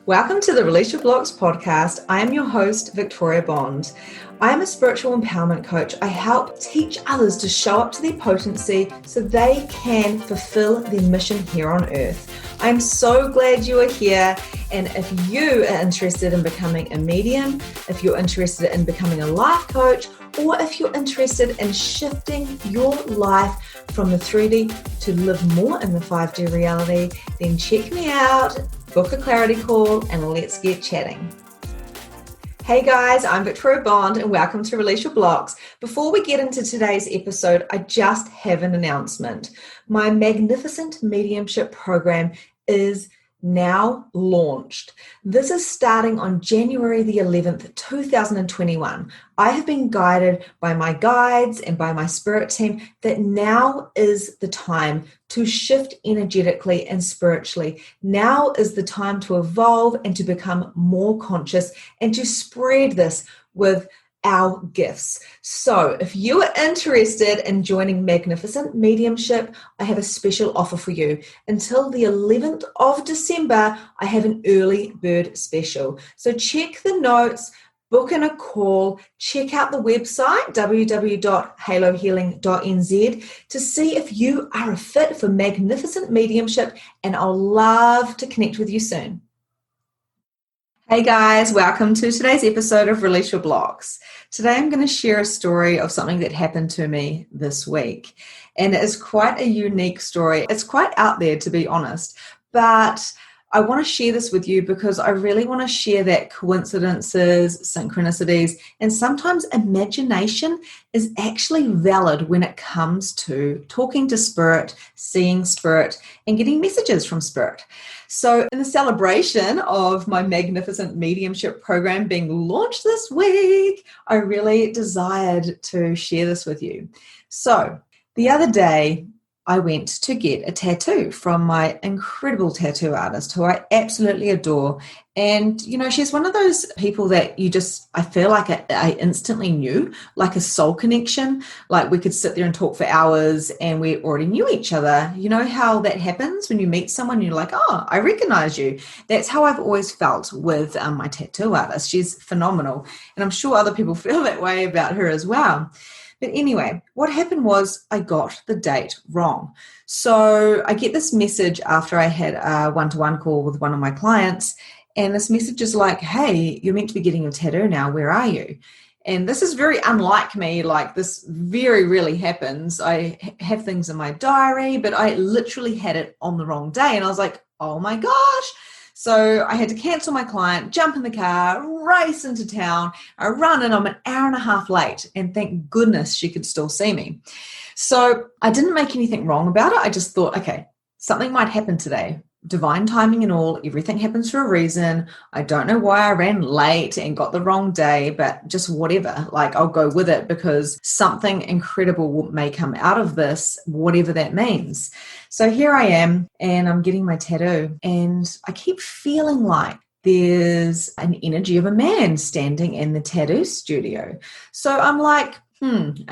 Welcome to the Release Your Blocks podcast. I am your host, Victoria Bond. I am a spiritual empowerment coach. I help teach others to show up to their potency so they can fulfill their mission here on earth. I'm so glad you are here. And if you are interested in becoming a medium, if you're interested in becoming a life coach, or if you're interested in shifting your life from the 3D to live more in the 5D reality, then check me out, book a clarity call, and let's get chatting. Hey guys, I'm Victoria Bond and welcome to Release Your Blocks. Before we get into today's episode, I just have an announcement. My magnificent mediumship program is now launched. This is starting on January the 11th, 2021. I have been guided by my guides and by my spirit team that now is the time to shift energetically and spiritually. Now is the time to evolve and to become more conscious and to spread this with our gifts. So if you are interested in joining Magnificent Mediumship, I have a special offer for you. Until the 11th of December, I have an early bird special. So check the notes, book in a call, check out the website, www.halohealing.nz, to see if you are a fit for Magnificent Mediumship, and I'll love to connect with you soon. Hey guys, welcome to today's episode of Release Your Blocks. Today I'm going to share a story of something that happened to me this week. And it is quite a unique story. It's quite out there, to be honest. But I want to share this with you because I really want to share that coincidences, synchronicities, and sometimes imagination is actually valid when it comes to talking to spirit, seeing spirit, and getting messages from spirit. So in the celebration of my magnificent mediumship program being launched this week, I really desired to share this with you. So the other day, I went to get a tattoo from my incredible tattoo artist who I absolutely adore. And, you know, she's one of those people that I feel like I instantly knew, like a soul connection. Like we could sit there and talk for hours and we already knew each other. You know how that happens when you meet someone and you're like, oh, I recognize you. That's how I've always felt with my tattoo artist. She's phenomenal. And I'm sure other people feel that way about her as well. But anyway, what happened was I got the date wrong. So I get this message after I had a one-to-one call with one of my clients. And this message is like, hey, you're meant to be getting your tattoo now. Where are you? And this is very unlike me. Like this very rarely happens. I have things in my diary, but I literally had it on the wrong day. And I was like, oh my gosh. So I had to cancel my client, jump in the car, race into town. I run and I'm an hour and a half late. And thank goodness she could still see me. So I didn't make anything wrong about it. I just thought, okay, something might happen today. Divine timing and all, everything happens for a reason. I don't know why I ran late and got the wrong day, but just whatever, like I'll go with it because something incredible may come out of this, whatever that means. So here I am and I'm getting my tattoo and I keep feeling like there's an energy of a man standing in the tattoo studio. So I'm like,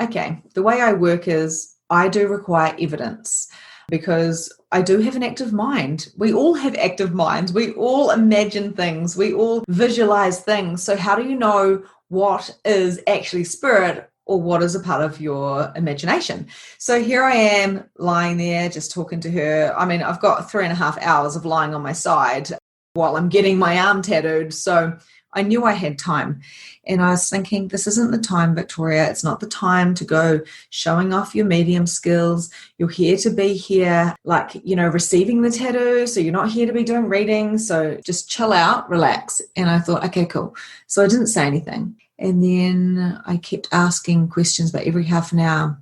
okay, the way I work is I do require evidence. Because I do have an active mind. We all have active minds. We all imagine things. We all visualize things. So how do you know what is actually spirit or what is a part of your imagination? So here I am lying there just talking to her. I mean, I've got 3.5 hours of lying on my side while I'm getting my arm tattooed. So I knew I had time. And I was thinking, this isn't the time, Victoria. It's not the time to go showing off your medium skills. You're here to be here, like, you know, receiving the tattoo. So you're not here to be doing readings. So just chill out, relax. And I thought, okay, cool. So I didn't say anything. And then I kept asking questions, but every half an hour,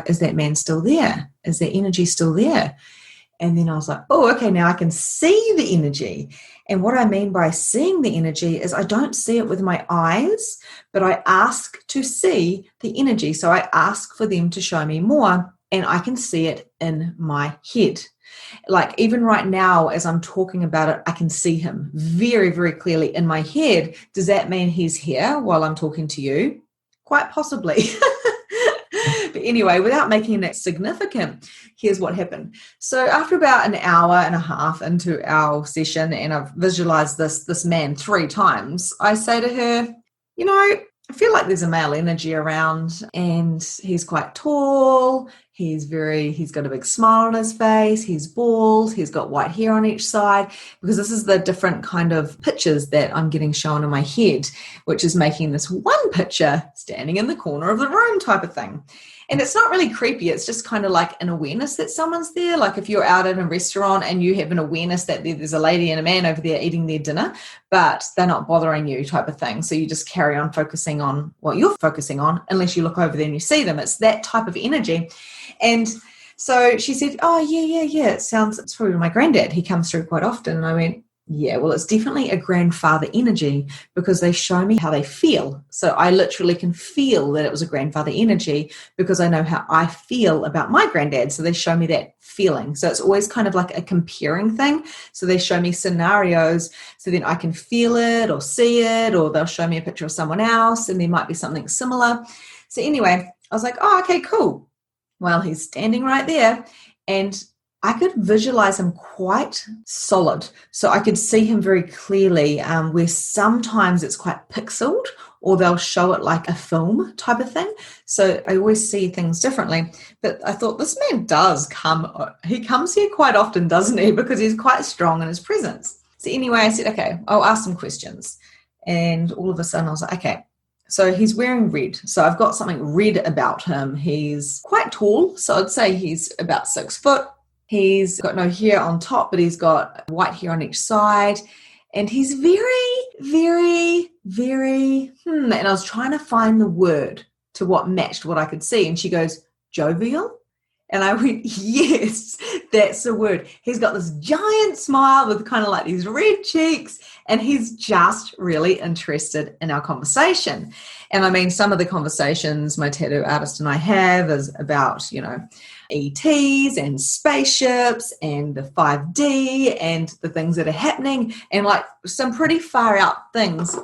is that man still there? Is that energy still there? And then I was like, oh, okay, now I can see the energy. And what I mean by seeing the energy is I don't see it with my eyes, but I ask to see the energy. So I ask for them to show me more and I can see it in my head. Like even right now, as I'm talking about it, I can see him very, very clearly in my head. Does that mean he's here while I'm talking to you? Quite possibly. But anyway, without making it significant, here's what happened. So after about an hour and a half into our session, and I've visualized this man 3 times, I say to her, I feel like there's a male energy around, and he's quite tall. He's got a big smile on his face. He's bald. He's got white hair on each side, because this is the different kind of pictures that I'm getting shown in my head, which is making this one picture standing in the corner of the room type of thing. And it's not really creepy. It's just kind of like an awareness that someone's there. Like if you're out at a restaurant and you have an awareness that there's a lady and a man over there eating their dinner, but they're not bothering you type of thing. So you just carry on focusing on what you're focusing on, unless you look over there and you see them. It's that type of energy. And so she said, oh, yeah. It's probably my granddad. He comes through quite often. And I went, yeah, well, it's definitely a grandfather energy, because they show me how they feel. So I literally can feel that it was a grandfather energy, because I know how I feel about my granddad. So they show me that feeling. So it's always kind of like a comparing thing. So they show me scenarios, so then I can feel it or see it, or they'll show me a picture of someone else and there might be something similar. So anyway, I was like, oh, okay, cool. Well, he's standing right there, and I could visualize him quite solid. So I could see him very clearly, where sometimes it's quite pixeled, or they'll show it like a film type of thing. So I always see things differently. But I thought, this man he comes here quite often, doesn't he? Because he's quite strong in his presence. So anyway, I said, okay, I'll ask some questions. And all of a sudden I was like, okay. So he's wearing red. So I've got something red about him. He's quite tall. So I'd say he's about 6 foot. He's got no hair on top, but he's got white hair on each side. And he's very, very, very, and I was trying to find the word to what matched what I could see. And she goes, jovial? And I went, yes, that's the word. He's got this giant smile with kind of like these red cheeks, and he's just really interested in our conversation. And I mean, some of the conversations my tattoo artist and I have is about, ETs and spaceships and the 5D and the things that are happening, and like some pretty far out things.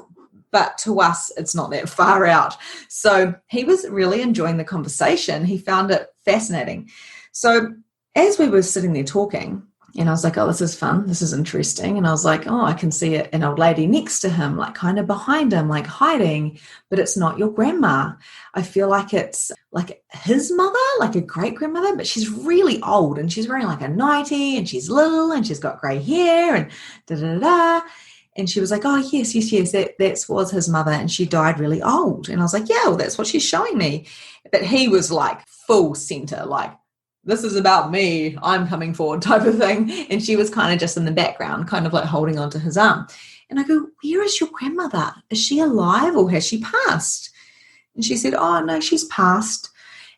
But to us, it's not that far out. So he was really enjoying the conversation. He found it fascinating. So as we were sitting there talking, and I was like, oh, this is fun. This is interesting. And I was like, oh, I can see an old lady next to him, like kind of behind him, like hiding, but it's not your grandma. I feel like it's like his mother, like a great grandmother, but she's really old, and she's wearing like a nightie, and she's little, and she's got grey hair, and da-da-da-da. And she was like, oh, yes, that was his mother, and she died really old. And I was like, yeah, well, that's what she's showing me. But he was like full center, like, this is about me, I'm coming forward type of thing. And she was kind of just in the background, kind of like holding onto his arm. And I go, where is your grandmother? Is she alive, or has she passed? And she said, oh, no, she's passed.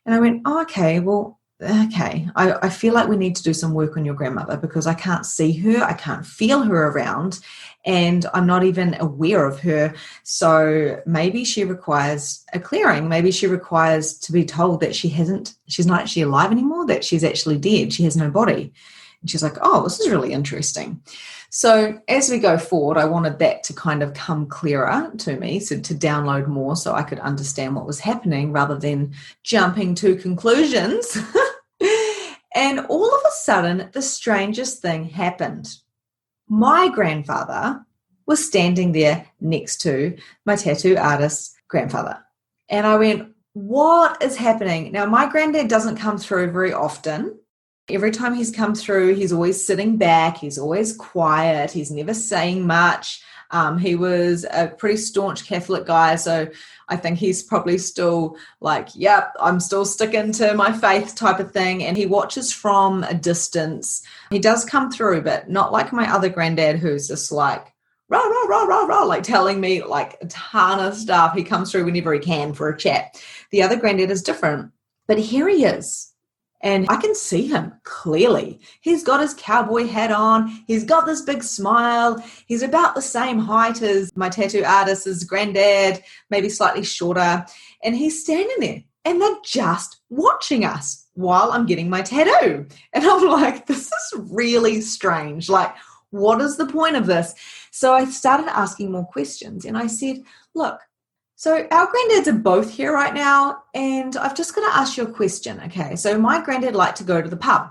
And I went, oh, okay, well, okay, I feel like we need to do some work on your grandmother, because I can't see her, I can't feel her around, and I'm not even aware of her. So maybe she requires a clearing. Maybe she requires to be told that she's not actually alive anymore, that she's actually dead. She has no body. And she's like, oh, this is really interesting. So as we go forward, I wanted that to kind of come clearer to me, so to download more so I could understand what was happening rather than jumping to conclusions. And all of a sudden, the strangest thing happened. My grandfather was standing there next to my tattoo artist's grandfather. And I went, what is happening? Now, my granddad doesn't come through very often. Every time he's come through, he's always sitting back. He's always quiet. He's never saying much. He was a pretty staunch Catholic guy, so I think he's probably still like, yep, I'm still sticking to my faith type of thing. And he watches from a distance. He does come through, but not like my other granddad, who's just like, rah, rah, rah, rah, rah, like telling me like a ton of stuff. He comes through whenever he can for a chat. The other granddad is different, but here he is. And I can see him clearly. He's got his cowboy hat on. He's got this big smile. He's about the same height as my tattoo artist's granddad, maybe slightly shorter. And he's standing there, and they're just watching us while I'm getting my tattoo. And I'm like, this is really strange. Like, what is the point of this? So I started asking more questions, and I said, look, So our granddads are both here right now, and I've just got to ask you a question, okay? So my granddad liked to go to the pub,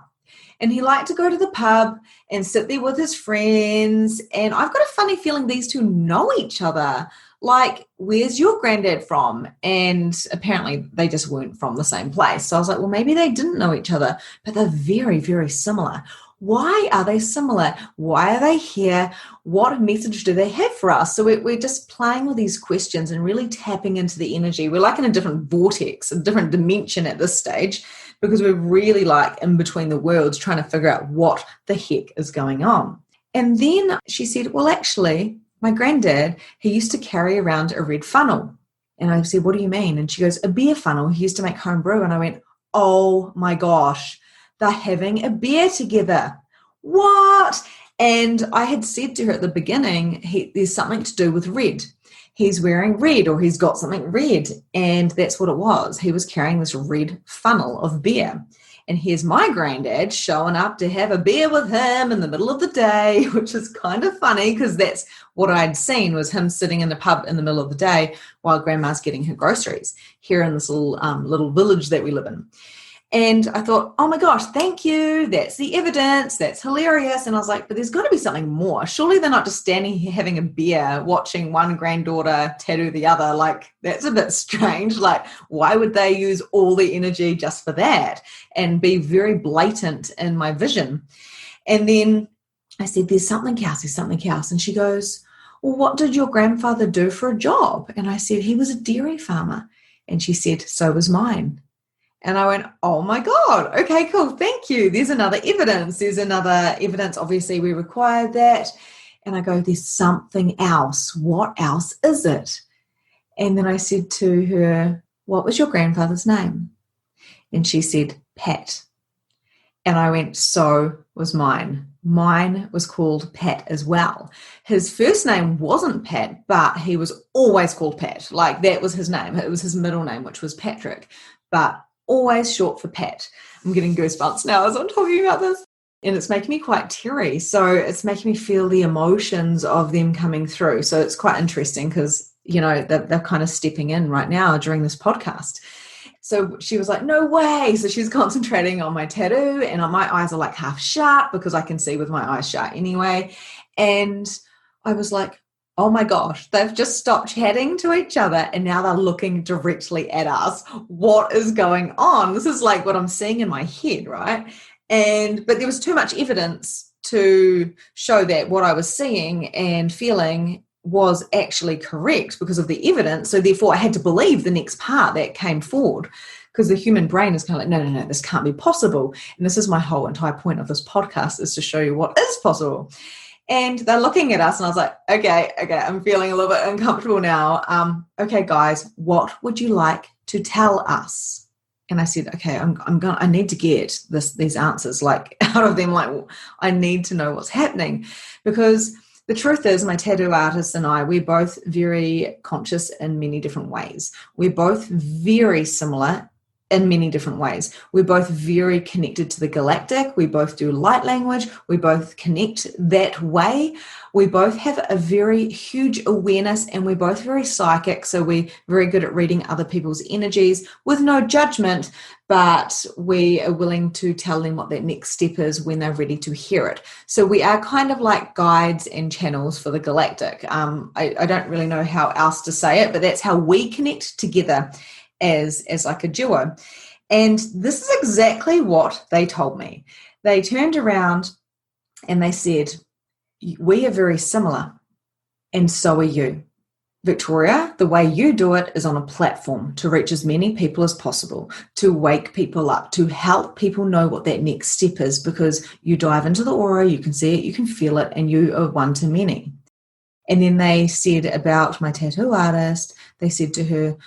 and he liked to go to the pub and sit there with his friends, and I've got a funny feeling these two know each other. Like, where's your granddad from? And apparently they just weren't from the same place. So I was like, well, maybe they didn't know each other, but they're very, very similar. Why are they similar? Why are they here? What message do they have for us? So we're just playing with these questions and really tapping into the energy. We're like in a different vortex, a different dimension at this stage, because we're really like in between the worlds trying to figure out what the heck is going on. And then she said, well, actually, my granddad, he used to carry around a red funnel. And I said, what do you mean? And she goes, a beer funnel. He used to make home brew. And I went, oh my gosh. They're having a beer together. What? And I had said to her at the beginning, there's something to do with red. He's wearing red, or he's got something red. And that's what it was. He was carrying this red funnel of beer. And here's my granddad showing up to have a beer with him in the middle of the day, which is kind of funny because that's what I'd seen, was him sitting in the pub in the middle of the day while grandma's getting her groceries here in this little village that we live in. And I thought, oh my gosh, thank you. That's the evidence. That's hilarious. And I was like, but there's got to be something more. Surely they're not just standing here having a beer, watching one granddaughter tattoo the other. Like, that's a bit strange. Like, why would they use all the energy just for that and be very blatant in my vision? And then I said, there's something else. There's something else. And she goes, well, what did your grandfather do for a job? And I said, he was a dairy farmer. And she said, so was mine. And I went, oh my God, okay, cool, thank you. There's another evidence. Obviously, we required that. And I go, there's something else. What else is it? And then I said to her, what was your grandfather's name? And she said, Pat. And I went, so was mine. Mine was called Pat as well. His first name wasn't Pat, but he was always called Pat. Like, that was his name. It was his middle name, which was Patrick. But always short for Pat. I'm getting goosebumps now as I'm talking about this. And it's making me quite teary. So it's making me feel the emotions of them coming through. So it's quite interesting because, you know, they're kind of stepping in right now during this podcast. So she was like, no way. So she's concentrating on my tattoo, and my eyes are like half shut because I can see with my eyes shut anyway. And I was like, oh my gosh, they've just stopped chatting to each other and now they're looking directly at us. What is going on? This is like what I'm seeing in my head, right? But there was too much evidence to show that what I was seeing and feeling was actually correct because of the evidence. So therefore I had to believe the next part that came forward, because the human brain is kind of like, no, this can't be possible. And this is my whole entire point of this podcast, is to show you what is possible. And they're looking at us, and I was like, okay, I'm feeling a little bit uncomfortable now. Okay, guys, what would you like to tell us? And I said, okay, I need to get these answers like out of them. Like, I need to know what's happening, because the truth is, my tattoo artist and I, we're both very conscious in many different ways. We're both very similar in many different ways. We're both very connected to the galactic. We both do light language. We both connect that way. We both have a very huge awareness, and we're both very psychic. So we're very good at reading other people's energies with no judgment, but we are willing to tell them what that next step is when they're ready to hear it. So we are kind of like guides and channels for the galactic. I don't really know how else to say it, but that's how we connect together as like a duo. And this is exactly what they told me. They turned around and they said, we are very similar, and so are you. Victoria, the way you do it is on a platform to reach as many people as possible, to wake people up, to help people know what that next step is, because you dive into the aura, you can see it, you can feel it, and you are one to many. And then they said about my tattoo artist, they said to her,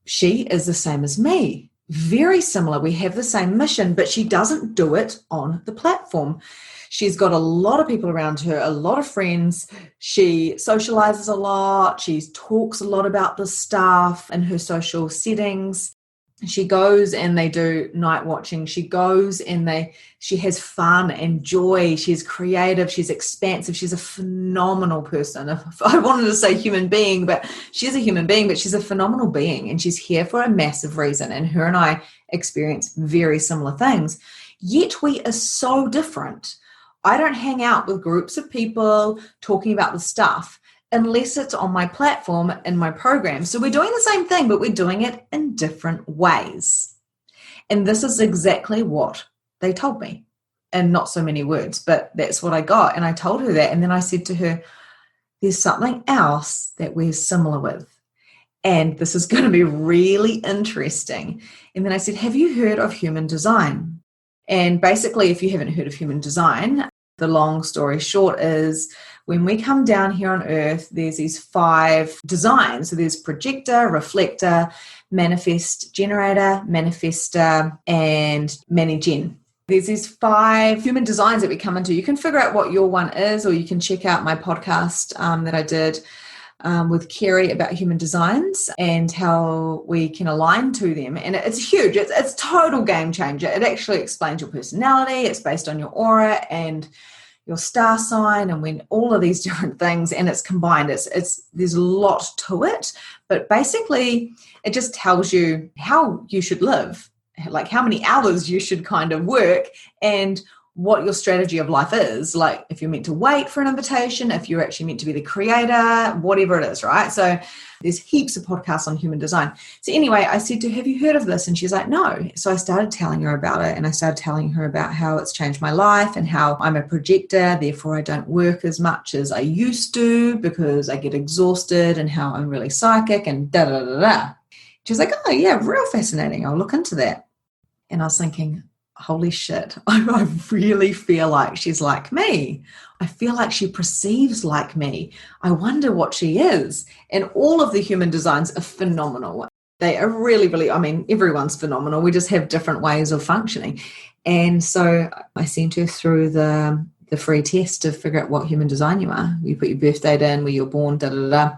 she is the same as me, very similar. We have the same mission, but she doesn't do it on the platform. She's got a lot of people around her, a lot of friends. She socializes a lot. She talks a lot about this stuff in her social settings. She goes and they do night watching. She goes and she has fun and joy. She's creative. She's expansive. She's a phenomenal person. If I wanted to say human being, but she's a human being, but she's a phenomenal being, and she's here for a massive reason. And her and I experience very similar things. Yet we are so different. I don't hang out with groups of people talking about the stuff unless it's on my platform in my program. So we're doing the same thing, but we're doing it in different ways. And this is exactly what they told me, and not so many words, but that's what I got. And I told her that. And then I said to her, there's something else that we're similar with. And this is going to be really interesting. And then I said, have you heard of human design? And basically, if you haven't heard of human design, the long story short is when we come down here on Earth, there's these 5 designs. So there's projector, reflector, manifest generator, manifestor, and manigen. There's these 5 human designs that we come into. You can figure out what your one is, or you can check out my podcast that I did with Kerry about human designs and how we can align to them. And it's huge. It's total game changer. It actually explains your personality. It's based on your aura and your star sign, and when all of these different things, and it's combined. There's a lot to it, but basically it just tells you how you should live, like how many hours you should kind of work, and what your strategy of life is, like if you're meant to wait for an invitation, if you're actually meant to be the creator, whatever it is, right? So there's heaps of podcasts on human design. So anyway, I said to her, have you heard of this? And she's like, no. So I started telling her about it, and I started telling her about how it's changed my life and how I'm a projector, therefore I don't work as much as I used to because I get exhausted, and how I'm really psychic and da-da-da-da. She's like, oh yeah, real fascinating. I'll look into that. And I was thinking, holy shit, I really feel like she's like me. I feel like she perceives like me. I wonder what she is. And all of the human designs are phenomenal. They are really, really, I mean, everyone's phenomenal. We just have different ways of functioning. And so I sent her through the free test to figure out what human design you are. You put your birth date in, where you're born, da-da-da-da.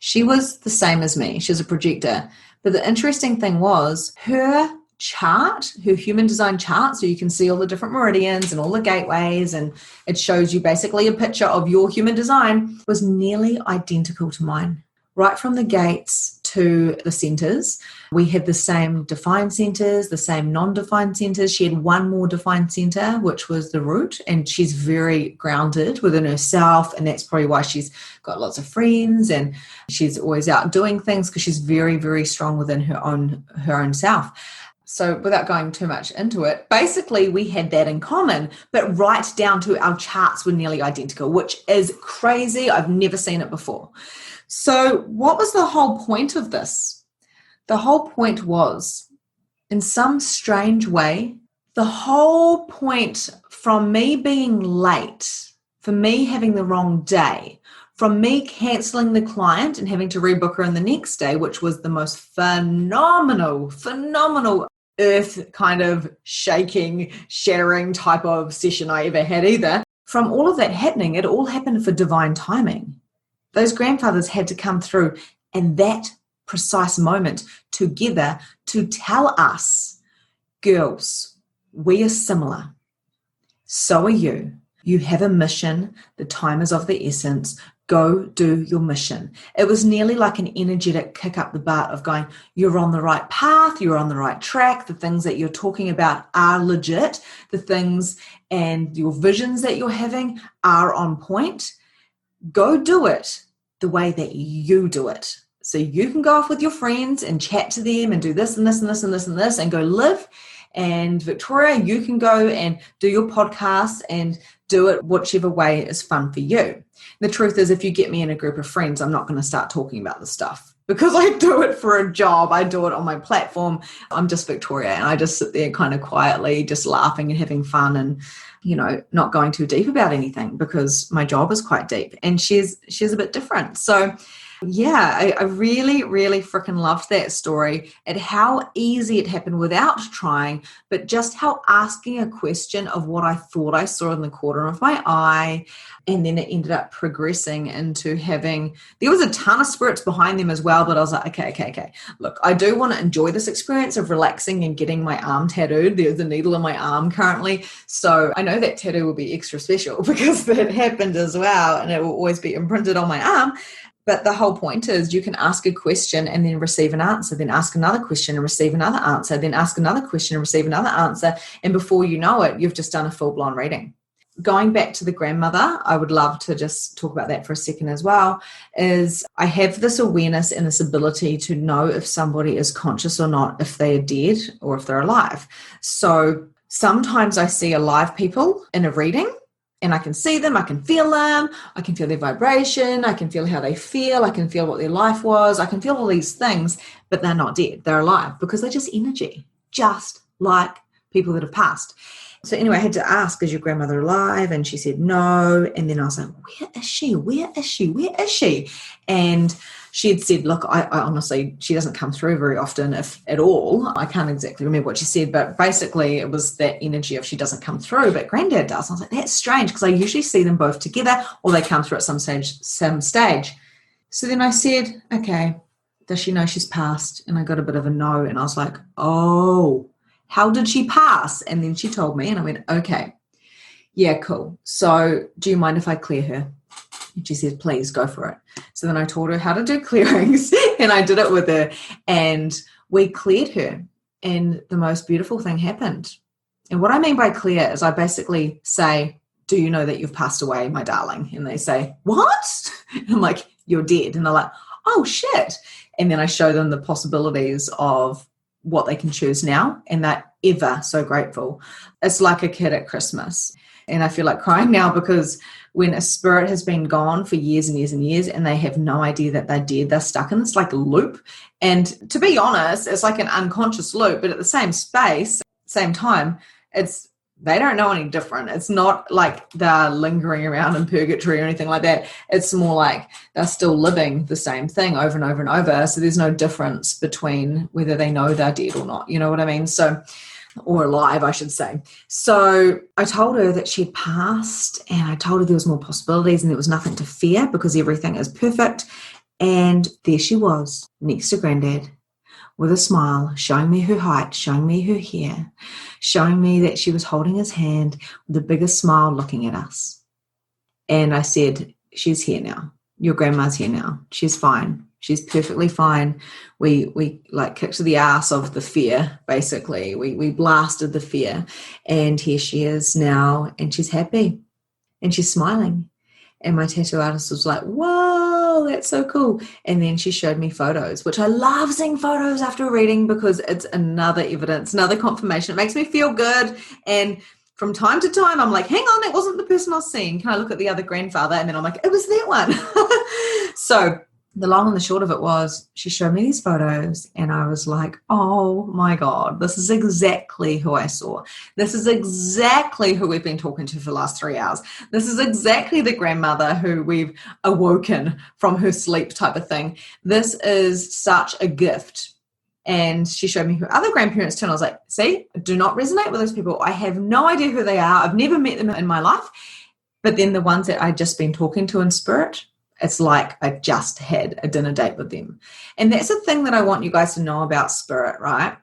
She was the same as me. She's a projector. But the interesting thing was her chart, her human design chart, so you can see all the different meridians and all the gateways, and it shows you basically a picture of your human design, was nearly identical to mine. Right from the gates to the centers, we had the same defined centers, the same non-defined centers. She had one more defined center, which was the root, and she's very grounded within herself, and that's probably why she's got lots of friends and she's always out doing things, because she's very, very strong within her own self. So without going too much into it, basically we had that in common, but right down to our charts were nearly identical, which is crazy. I've never seen it before. So what was the whole point of this? The whole point was, in some strange way, the whole point from me being late, for me having the wrong day, from me cancelling the client and having to rebook her in the next day, which was the most phenomenal earth kind of shaking, shattering type of session I ever had either. From all of that happening, it all happened for divine timing. Those grandfathers had to come through in that precise moment together to tell us, girls, we are similar. So are you. You have a mission. The time is of the essence. Go do your mission. It was nearly like an energetic kick up the butt of going, you're on the right path, you're on the right track, the things that you're talking about are legit, the things and your visions that you're having are on point. Go do it the way that you do it. So you can go off with your friends and chat to them and do this and this and this and this and this and go live. And Victoria, you can go and do your podcast and do it whichever way is fun for you. The truth is, if you get me in a group of friends, I'm not going to start talking about the stuff because I do it for a job. I do it on my platform. I'm just Victoria, and I just sit there kind of quietly, just laughing and having fun and, you know, not going too deep about anything because my job is quite deep and she's a bit different. So Yeah, I really, really freaking loved that story and how easy it happened without trying, but just how asking a question of what I thought I saw in the corner of my eye, and then it ended up progressing into having, there was a ton of spirits behind them as well, but I was like, okay. Look, I do want to enjoy this experience of relaxing and getting my arm tattooed. There's a needle in my arm currently. So I know that tattoo will be extra special because that happened as well, and it will always be imprinted on my arm. But the whole point is you can ask a question and then receive an answer, then ask another question and receive another answer, then ask another question and receive another answer. And before you know it, you've just done a full-blown reading. Going back to the grandmother, I would love to just talk about that for a second as well, is I have this awareness and this ability to know if somebody is conscious or not, if they are dead or if they're alive. So sometimes I see alive people in a reading, and I can see them, I can feel them, I can feel their vibration, I can feel how they feel, I can feel what their life was, I can feel all these things, but they're not dead, they're alive because they're just energy, just like people that have passed. So anyway, I had to ask, is your grandmother alive? And she said no. And then I was like, where is she? And she had said, look, I honestly, she doesn't come through very often, if at all. I can't exactly remember what she said, but basically it was that energy of she doesn't come through, but Grandad does. I was like, that's strange because I usually see them both together or they come through at some stage. So then I said, okay, does she know she's passed? And I got a bit of a no. And I was like, oh, how did she pass? And then she told me and I went, okay, yeah, cool. So do you mind if I clear her? And she said, please go for it. So then I taught her how to do clearings and I did it with her and we cleared her and the most beautiful thing happened. And what I mean by clear is I basically say, do you know that you've passed away, my darling? And they say, what? And I'm like, you're dead. And they're like, oh, shit. And then I show them the possibilities of what they can choose now. And they're ever so grateful. It's like a kid at Christmas. And I feel like crying now because when a spirit has been gone for years and years and years and they have no idea that they're dead, they're stuck in this like loop. And to be honest, it's like an unconscious loop, but at the same space, same time, they don't know any different. It's not like they're lingering around in purgatory or anything like that. It's more like they're still living the same thing over and over and over. So there's no difference between whether they know they're dead or not. You know what I mean? So, or alive, I should say. So I told her that she'd passed and I told her there was more possibilities and there was nothing to fear because everything is perfect. And there she was next to Grandad with a smile, showing me her height, showing me her hair, showing me that she was holding his hand with the biggest smile looking at us. And I said, she's here now. Your grandma's here now. She's fine. She's perfectly fine. We like kicked the ass of the fear, basically. We blasted the fear. And here she is now, and she's happy. And she's smiling. And my tattoo artist was like, whoa, that's so cool. And then she showed me photos, which I love seeing photos after a reading because it's another evidence, another confirmation. It makes me feel good. And from time to time, I'm like, hang on, that wasn't the person I was seeing. Can I look at the other grandfather? And then I'm like, it was that one. So the long and the short of it was she showed me these photos and I was like, oh my God, this is exactly who I saw. This is exactly who we've been talking to for the last 3 hours. This is exactly the grandmother who we've awoken from her sleep type of thing. This is such a gift. And she showed me her other grandparents too. And I was like, see, I do not resonate with those people. I have no idea who they are. I've never met them in my life. But then the ones that I'd just been talking to in spirit, it's like I just had a dinner date with them. And that's the thing that I want you guys to know about spirit, right?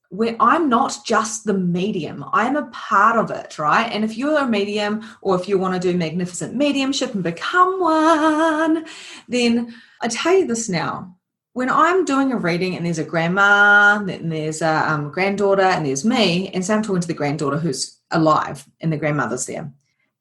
Where I'm not just the medium, I'm a part of it, right? And if you're a medium or if you want to do magnificent mediumship and become one, then I tell you this now. When I'm doing a reading and there's a grandma, and there's a granddaughter, and there's me, and so I'm talking to the granddaughter who's alive and the grandmother's there,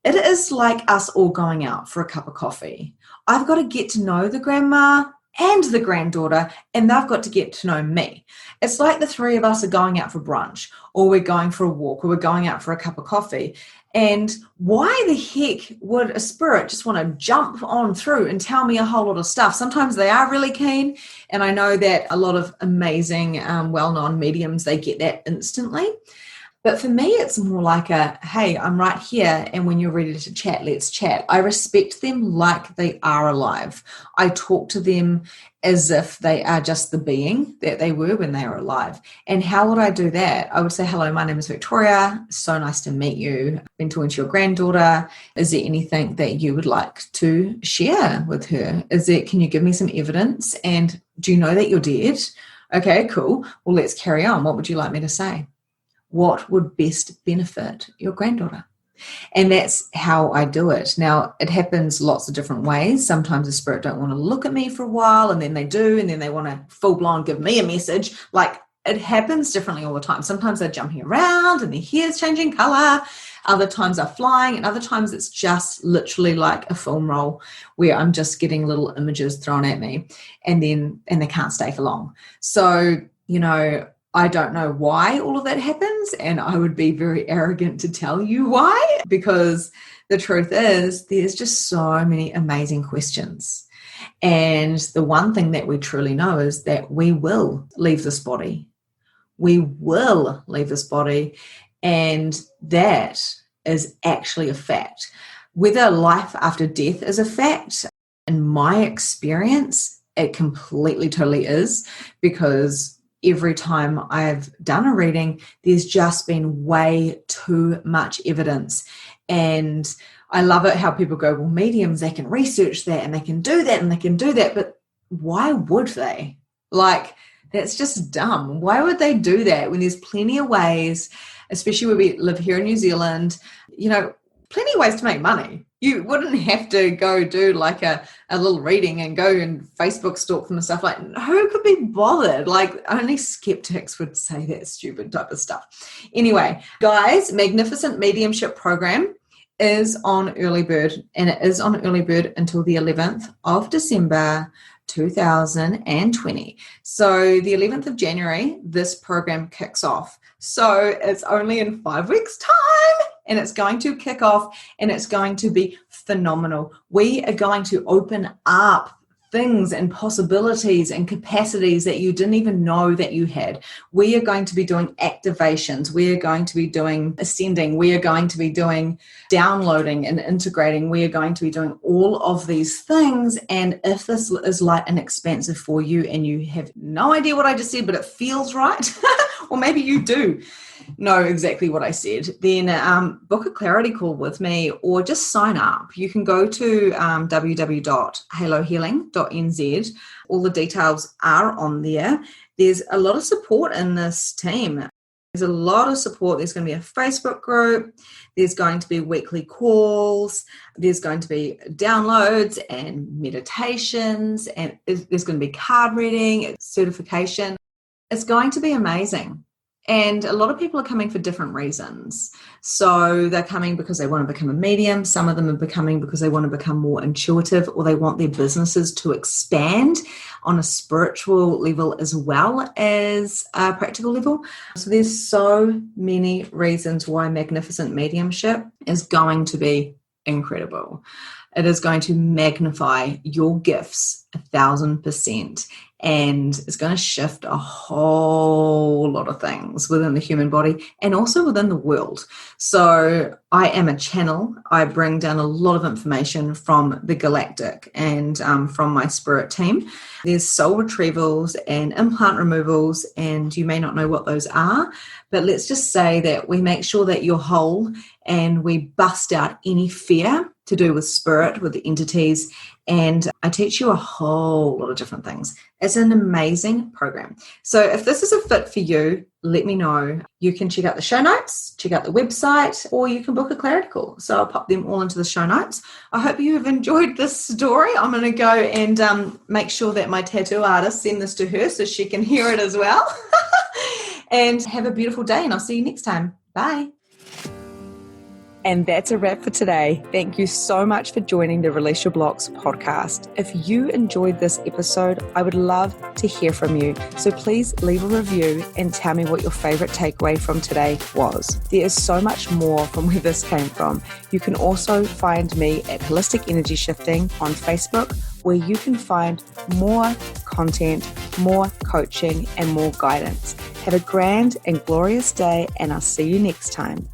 it is like us all going out for a cup of coffee. I've got to get to know the grandma and the granddaughter, and they've got to get to know me. It's like the three of us are going out for brunch, or we're going for a walk, or we're going out for a cup of coffee. And why the heck would a spirit just want to jump on through and tell me a whole lot of stuff? Sometimes they are really keen, and I know that a lot of amazing, well-known mediums, they get that instantly. But for me, it's more like hey, I'm right here. And when you're ready to chat, let's chat. I respect them like they are alive. I talk to them as if they are just the being that they were when they were alive. And how would I do that? I would say, hello, my name is Victoria. So nice to meet you. I've been talking to your granddaughter. Is there anything that you would like to share with her? Can you give me some evidence? And do you know that you're dead? Okay, cool. Well, let's carry on. What would you like me to say? What would best benefit your granddaughter? And that's how I do it. Now, it happens lots of different ways. Sometimes the spirit don't want to look at me for a while, and then they do, and then they want to full-blown give me a message. Like, it happens differently all the time. Sometimes they're jumping around and their hair's changing color. Other times they're flying, and other times it's just literally like a film roll where I'm just getting little images thrown at me, and they can't stay for long. So, I don't know why all of that happens, and I would be very arrogant to tell you why, because the truth is there's just so many amazing questions. And the one thing that we truly know is that we will leave this body. We will leave this body, and that is actually a fact. Whether life after death is a fact, in my experience, it completely, totally is, because every time I've done a reading, there's just been way too much evidence. And I love it how people go, well, mediums, they can research that and they can do that and they can do that. But why would they? Like, that's just dumb. Why would they do that when there's plenty of ways, especially where we live here in New Zealand, plenty of ways to make money. You wouldn't have to go do like a little reading and go and Facebook stalk them and stuff. Like, who could be bothered? Like, only skeptics would say that stupid type of stuff. Anyway, guys, Magnificent Mediumship Program is on early bird, and it is on early bird until the 11th of December 2020. So the 11th of January, this program kicks off. So it's only in 5 weeks' time. And it's going to kick off, and it's going to be phenomenal. We are going to open up things and possibilities and capacities that you didn't even know that you had. We are going to be doing activations. We are going to be doing ascending. We are going to be doing downloading and integrating. We are going to be doing all of these things. And if this is light and expansive for you and you have no idea what I just said, but it feels right, or maybe you do know exactly what I said, then book a clarity call with me or just sign up. You can go to www.halohealing.nz. All the details are on there. There's a lot of support in this team. There's a lot of support. There's going to be a Facebook group. There's going to be weekly calls. There's going to be downloads and meditations, and there's going to be card reading, certification. It's going to be amazing. And a lot of people are coming for different reasons. So they're coming because they want to become a medium. Some of them are becoming because they want to become more intuitive, or they want their businesses to expand on a spiritual level as well as a practical level. So there's so many reasons why Magnificent Mediumship is going to be incredible. It is going to magnify your gifts 1,000%. And it's going to shift a whole lot of things within the human body and also within the world. So I am a channel. I bring down a lot of information from the galactic and from my spirit team. There's soul retrievals and implant removals, and you may not know what those are, but let's just say that we make sure that you're whole and we bust out any fear to do with spirit, with the entities, and I teach you a whole lot of different things. It's an amazing program. So if this is a fit for you, let me know. You can check out the show notes, check out the website, or you can book a clarity call. So I'll pop them all into the show notes. I hope you have enjoyed this story. I'm going to go and make sure that my tattoo artist send this to her so she can hear it as well. And have a beautiful day, and I'll see you next time. Bye. And that's a wrap for today. Thank you so much for joining the Release Your Blocks podcast. If you enjoyed this episode, I would love to hear from you. So please leave a review and tell me what your favorite takeaway from today was. There is so much more from where this came from. You can also find me at Holistic Energy Shifting on Facebook, where you can find more content, more coaching, and more guidance. Have a grand and glorious day, and I'll see you next time.